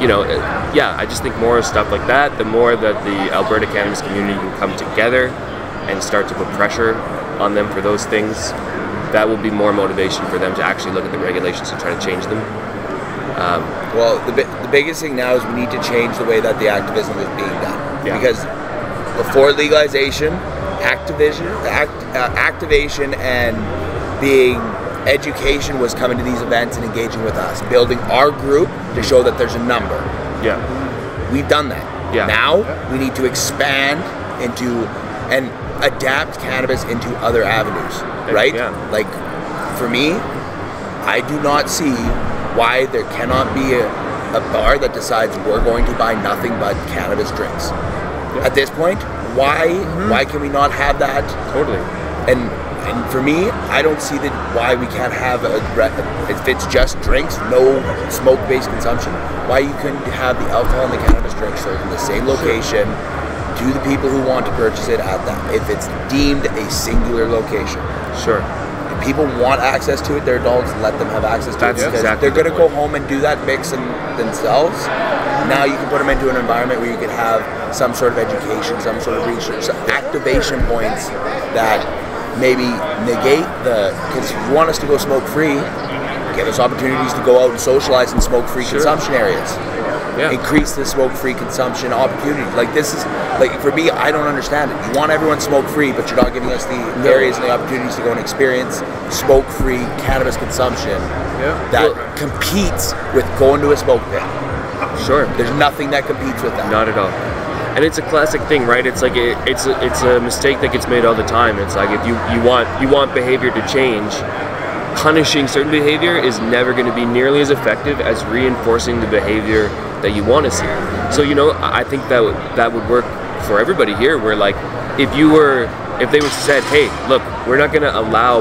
you know, yeah, I just think more stuff like that, the more that the Alberta cannabis community can come together and start to put pressure on them for those things, that will be more motivation for them to actually look at the regulations and try to change them. Well, the biggest thing now is we need to change the way that the activism is being done. Yeah. Because before legalization, activation and education was coming to these events and engaging with us, building our group to show that there's a number. Yeah. We've done that. Yeah. Now we need to expand into and adapt cannabis into other avenues, right? Yeah. Like, for me, I do not see why there cannot be a bar that decides we're going to buy nothing but cannabis drinks. Yeah. At this point, why can we not have that? Totally. And for me, I don't see why we can't have if it's just drinks, no smoke-based consumption, why you couldn't have the alcohol and the cannabis drinks sold in the same location to the people who want to purchase it at that, if it's deemed a singular location. Sure. If people want access to it, they're adults, let them have access to it, because exactly they're going to go home and do that mix themselves. Now you can put them into an environment where you can have some sort of education, some sort of research, some activation points that maybe negate because you want us to go smoke free, give us opportunities to go out and socialize in smoke free consumption areas. Yeah. Increase the smoke free consumption opportunity. Like, this is, like, for me, I don't understand it. You want everyone smoke free, but you're not giving us the areas and the opportunities to go and experience smoke free cannabis consumption that competes with going to a smoke pit. Sure. There's nothing that competes with that. Not at all. And it's a classic thing, right? It's like it's a mistake that gets made all the time. It's like, if you want behavior to change, punishing certain behavior is never going to be nearly as effective as reinforcing the behavior that you want to see. So, you know, I think that would work for everybody here. Where, like, if they were said, hey, look, we're not going to allow,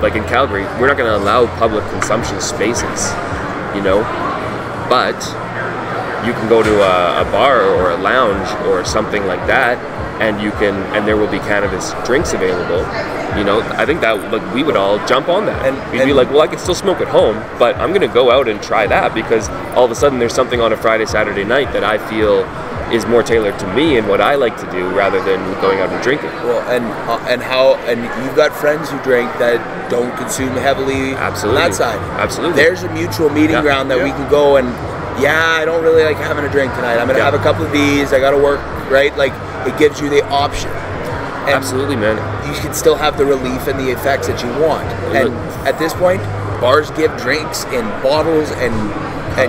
like in Calgary, we're not going to allow public consumption spaces, you know, but you can go to a bar or a lounge or something like that, and there will be cannabis drinks available. You know, I think that, like, we would all jump on that, and we'd be like, well, I can still smoke at home, but I'm going to go out and try that, because all of a sudden there's something on a Friday, Saturday night that I feel is more tailored to me and what I like to do, rather than going out and drinking. Well, and you've got friends who drink that don't consume heavily. Absolutely. On that side. Absolutely. There's a mutual meeting ground that we can go and, I don't really like having a drink tonight. I'm going to have a couple of these. I got to work, right? Like, it gives you the option. And absolutely, man. You can still have the relief and the effects that you want. And at this point, bars give drinks in bottles and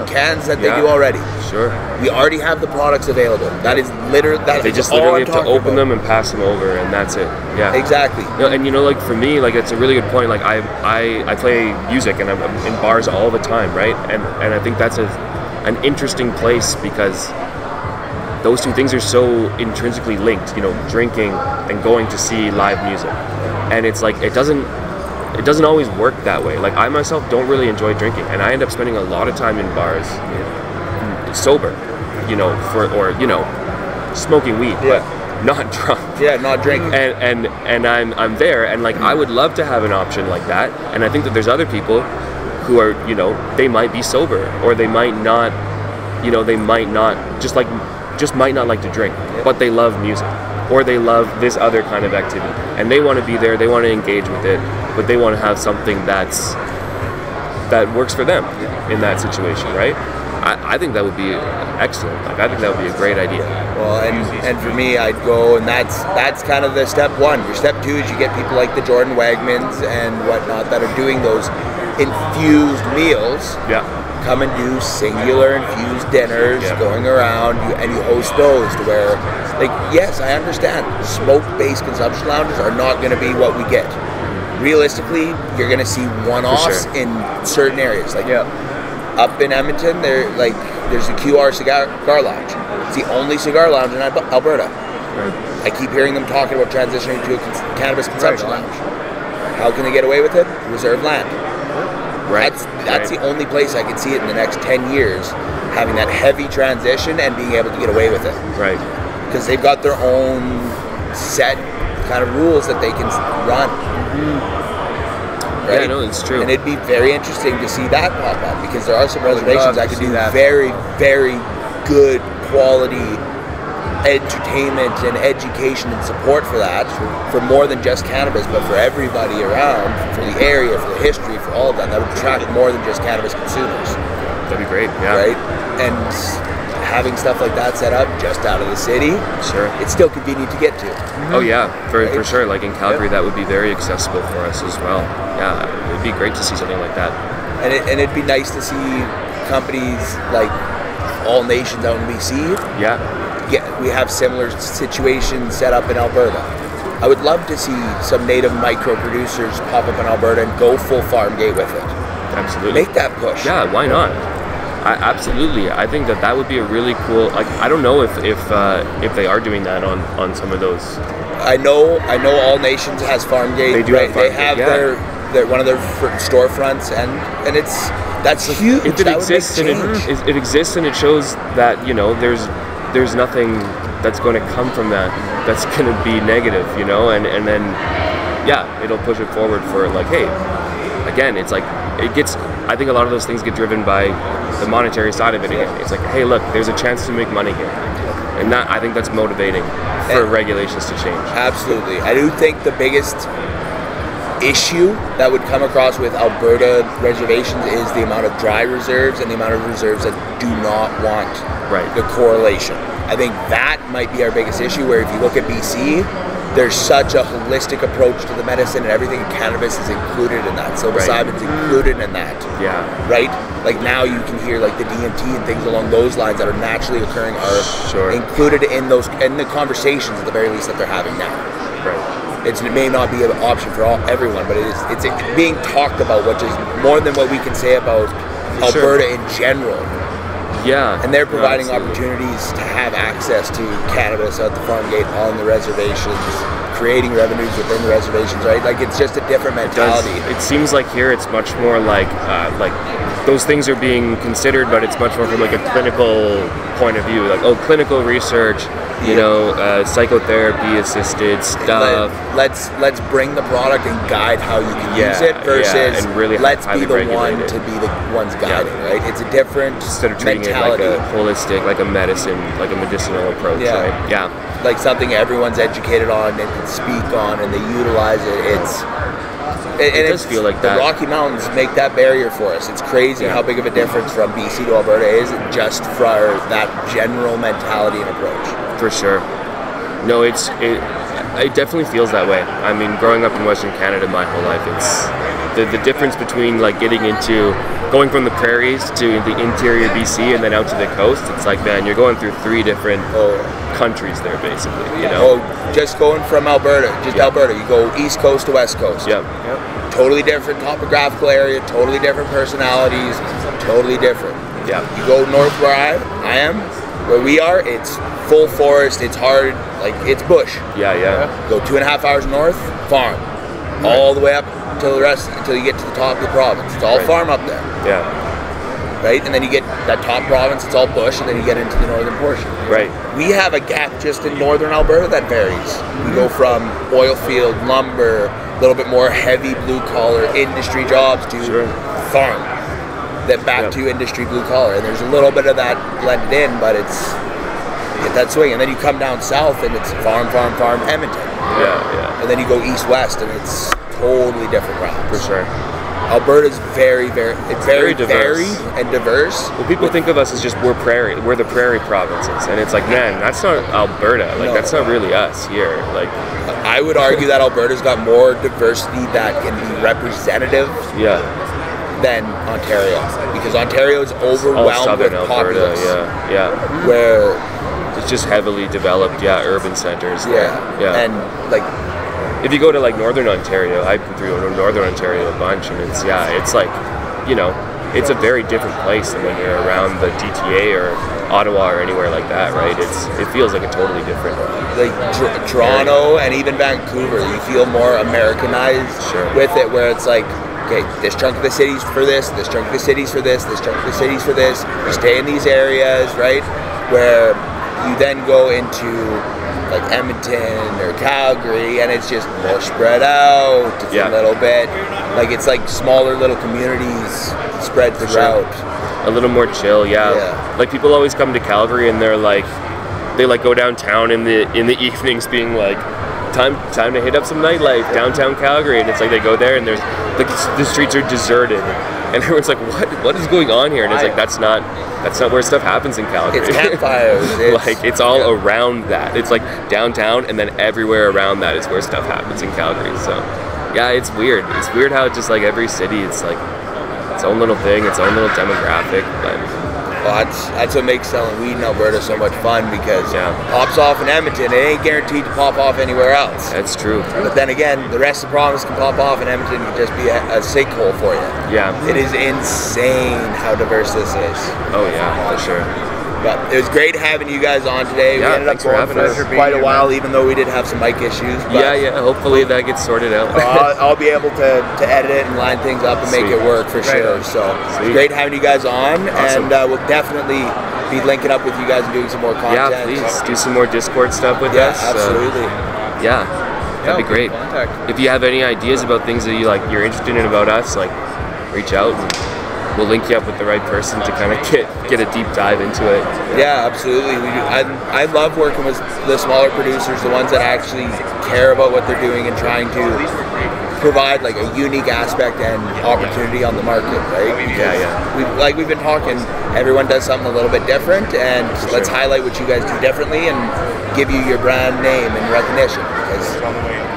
cans that they do already. Sure. We already have the products available. That is literally they just literally have to open them and pass them over, and that's it. Yeah. Exactly. And, you know, like, for me, like, it's a really good point. Like, I play music, and I'm in bars all the time, right? And I think that's an interesting place, because those two things are so intrinsically linked, you know, drinking and going to see live music. And it's like, it doesn't always work that way. Like, I myself don't really enjoy drinking, and I end up spending a lot of time in bars sober, you know, smoking weed, but not drunk. Yeah, not drinking. And I'm there, and, like, I would love to have an option like that. And I think that there's other people who are, you know, they might be sober, or they might not, you know, just might not like to drink, but they love music. or they love this other kind of activity, and they want to be there, they want to engage with it, but they want to have something that works for them in that situation, right? I think that would be excellent. Like, I think that would be a great idea. Well, and for me, I'd go, and that's kind of the step one. Your step two is you get people like the Jordan Wegmans and whatnot that are doing those infused meals. Yeah. Come and do singular infused dinners, going around, and you host those to where, like, yes, I understand, smoke-based consumption lounges are not going to be what we get. Realistically, you're going to see one-offs in certain areas. Like, up in Edmonton, there's the QR Cigar Lounge. It's the only cigar lounge in Alberta. Right. I keep hearing them talking about transitioning to a cannabis consumption lounge. How can they get away with it? Reserve land. Right. That's the only place I can see it in the next 10 years, having that heavy transition and being able to get away with it. Right. Because they've got their own set kind of rules that they can run. Right? Yeah, no, it's true. And it'd be very interesting to see that pop up, because there are some reservations that could do very, very good quality entertainment and education and support for that, for more than just cannabis, but for everybody around, for the area, for the history, for all of that. That would attract more than just cannabis consumers. That'd be great, yeah. Right? And having stuff like that set up just out of the city, it's still convenient to get to. Oh yeah, for sure. Like in Calgary, that would be very accessible for us as well. Yeah, it'd be great to see something like that. And it'd be nice to see companies like All Nations out in BC. Yeah. We have similar situations set up in Alberta. I would love to see some native micro producers pop up in Alberta and go full farm gate with it. Absolutely. Make that push. Yeah, why not? Absolutely. I think that would be a really cool. Like, I don't know if they are doing that on some of those. I know All Nations has farm gate. They do have farm They have gate, their one of their storefronts, and that's huge. If it exists and it exists and it shows that, you know, there's nothing that's going to come from that's going to be negative, you know, and then it'll push it forward for, like, hey, again, it's like I think a lot of those things get driven by the monetary side of it again. It's like, hey, look, there's a chance to make money here, and I think that's motivating for regulations to change. Absolutely. I do think the biggest issue that would come across with Alberta reservations is the amount of dry reserves and the amount of reserves that do not want the correlation. I think that might be our biggest issue, where if you look at BC, there's such a holistic approach to the medicine, and everything in cannabis is included in that. Psilocybin's included in that. Yeah. Right? Like, now you can hear like the DMT and things along those lines that are naturally occurring are included in the conversations, at the very least, that they're having now. Right. It may not be an option for everyone, but it's being talked about, which is more than what we can say about Alberta in general. Yeah. And they're providing opportunities to have access to cannabis at the farm gate on the reservations, creating revenues within the reservations, right? Like, it's just a different mentality. It seems like here it's much more like those things are being considered, but it's much more from like a clinical point of view, like, clinical research, you know, psychotherapy assisted stuff. Let's bring the product and guide how you can use it versus and really let's be the regulated. one to be the ones guiding, right? It's a different instead of treating mentality. it like a holistic, like a medicine, like a medicinal approach, right? Yeah. Like something everyone's educated on and can speak on, and they utilize it. It does feel like that. The Rocky Mountains make that barrier for us. It's crazy how big of a difference from BC to Alberta is, just for that general mentality and approach. For sure. No, it definitely feels that way. I mean, growing up in Western Canada my whole life, it's the difference between like going from the prairies to the interior BC and then out to the coast. It's like, man, you're going through three different countries there, basically, you know? Just going from Alberta, Alberta, you go east coast to west coast. Yep. Totally different topographical area, totally different personalities, totally different. Yeah. You go north where I am, where we are, it's full forest, it's hard, like, it's bush. Yeah. Go 2.5 hours north, farm. All the way up until you get to the top of the province. It's all farm up there. Yeah. Right? And then you get that top province, it's all bush, and then you get into the northern portion. Right. We have a gap just in northern Alberta that varies. We go from oil field, lumber, a little bit more heavy blue collar industry jobs to farm. Then back to industry blue collar. And there's a little bit of that blended in, but get that swing. And then you come down south and it's farm, Edmonton. Yeah. And then you go east-west and it's totally different routes. For sure. Alberta's very very varied and diverse. Well, people think of us as just we're the prairie provinces, and it's like, man, that's not Alberta. Like, that's not really us here. Like, I would argue that Alberta's got more diversity that can be representative than Ontario, because Ontario is overwhelmed with populace. Yeah. Where it's just heavily developed, urban centers. Yeah. And like, if you go to like Northern Ontario, I've been through Northern Ontario a bunch, and it's like, you know, it's a very different place than when you're around the GTA or Ottawa or anywhere like that, right? It feels like a totally different. Like Toronto and even Vancouver, you feel more Americanized with it, where it's like, okay, this chunk of the city's for this chunk of the city's for this chunk of the city's for this. You stay in these areas, right? Where you then go into like Edmonton or Calgary, and it's just more spread out. It's a little bit like it's like smaller little communities spread throughout. A little more chill, Like people always come to Calgary and they go downtown in the evenings, being like, time to hit up some nightlife downtown Calgary, and it's like they go there and there's like the streets are deserted, and everyone's like, what is going on here? And it's like that's not where stuff happens in Calgary. It's campfires. It's all around that. It's like downtown, and then everywhere around that is where stuff happens in Calgary. So yeah, it's weird. It's weird how just like every city, it's like its own little thing, its own little demographic. But that's what makes selling weed in Alberta so much fun, because it pops off in Edmonton, it ain't guaranteed to pop off anywhere else. That's true. But then again, the rest of the province can pop off in Edmonton and just be a sinkhole for you. Yeah. It is insane how diverse this is. Oh yeah, for sure. But it was great having you guys on today. Yeah, we ended up going for quite a while, even though we did have some mic issues. But hopefully that gets sorted out. I'll be able to edit it and line things up and make it work for sure. So it's great having you guys on, and we'll definitely be linking up with you guys and doing some more content. Yeah, please do some more Discord stuff with us. Absolutely. That'd be great. If you have any ideas about things that you're interested in about us, like, reach out and we'll link you up with the right person to kind of get a deep dive into it. Yeah, absolutely. I love working with the smaller producers, the ones that actually care about what they're doing and trying to provide like a unique aspect and opportunity on the market, right? Because we've been talking, everyone does something a little bit different, and let's highlight what you guys do differently and give you your brand name and recognition, because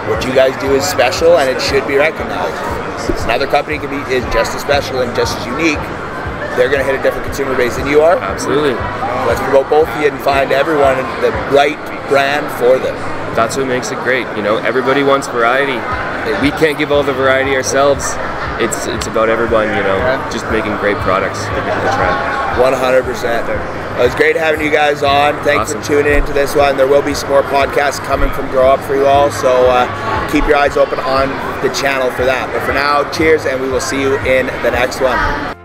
what you guys do is special and it should be recognized. Another company is just as special and just as unique. They're going to hit a different consumer base than you are. Absolutely. Let's promote both of you and find everyone the right brand for them. That's what makes it great. You know, everybody wants variety. We can't give all the variety ourselves. It's about everyone, you know, just making great products for people to try. 100%. It was great having you guys on. Thanks for tuning into this one. There will be some more podcasts coming from GrowUp for you all, so keep your eyes open on the channel for that. But for now, cheers, and we will see you in the next one.